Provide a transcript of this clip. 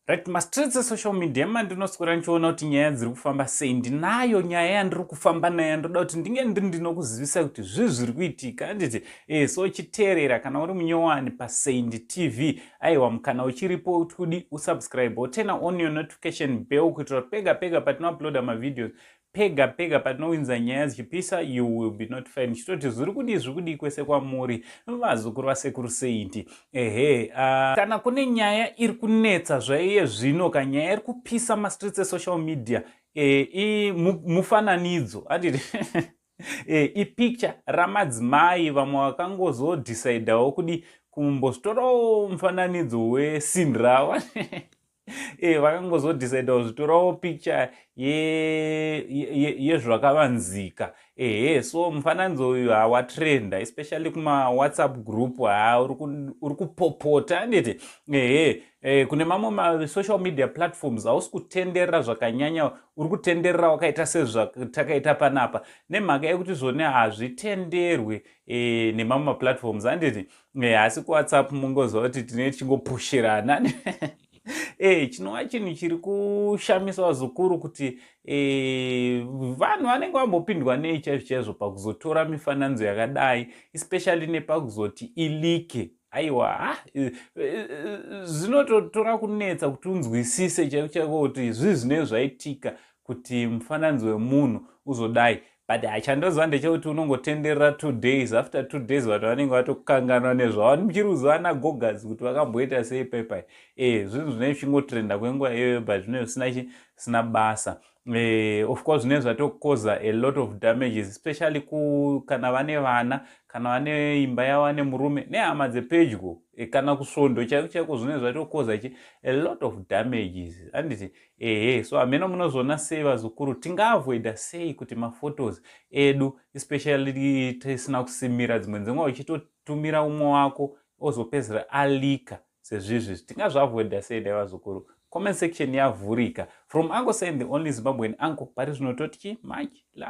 Right, mastritse social media mandinoswera ndichiona kuti nyaya dziri kufamba sei. Ndinayo nyaya yandiri kufamba nayo ndoda kuti ndinge ndinokuzivisa kuti zviri kuitika handiti. So chiteerera kana uri munyowani paSaindi TV, aiwa kana uchiripo kuti usubscribe utena on your notification bell kuitira pega pega patinouploada mavideos, pega pega patinowinza nyaya dzichipisa, you will be notified. Chitoti zviri kudii kwese kwamuri vazukuru vasekuru Saindi. Kana kune nyaya iri kunetsa zvaiye zvino, kanyaya iri kupisa mastreets esocial media, mufananidzo handiti ipicture ramadzimai vamwe vakangozodecidawo kudi kumbozvitorawo mufananidzo weSindi ravo vakangozodecidawo zvitorawo picture yezvakavanzika. So mufananidzo uyu hawatrenda, especially kuma WhatsApp group uri kupopota handiti. Kune mamwe social media platforms hausi kutenderera zvakanyanya, uri kutenderera wakaita sezvatakaita panapa, nemhaka yekuti zvone hazvitenderwe nemamwe platforms handiti. Asi kuWhatsApp mungoziva kuti tine chingopushirana chinova chinhu chiri kushamisa zvikuru kuti vanhu vanenge vambopindwa nei chaizvo pakuzotora mifananidzo yakadai, especially nepakuzoti ilike. Aiwa, zvinototora kunetsa kuti unzwisise chaiko kuti zvinezvi zvaitika kuti mufananidzo wemunhu uzodai. But chandoziva ndechekuti unongotenderera 2 days, after 2 days vanhu vanenge vatokanganwa nezvavo. Muchiri kuziva naGogazi kuti vakamboita sei paipai. Zvinhu zvinenge zvichingotrenda kwenguva iyoyo, but zvinenge zvisina basa. Of course zvinenge zvatokoza a lot of damages, especially kana vane vana, kana vane imba yavo vane murume nehama dzepedyo, kana kusvondo chaiko zvinenge zvatokoza a lot of damages handiti. So hameno munozona sei vazukuru tingaavoida sei kuti maphotos edu, especially tisina kusimira, dzimwe dzenguva uchitotumira umwe wako ozopedzera alika sezvizvi, tingazviavoida sei dai vazukuru? Comment section yavhurika. From Uncle Saindi, the only Zimbabwean uncle, pari zvinototi much love.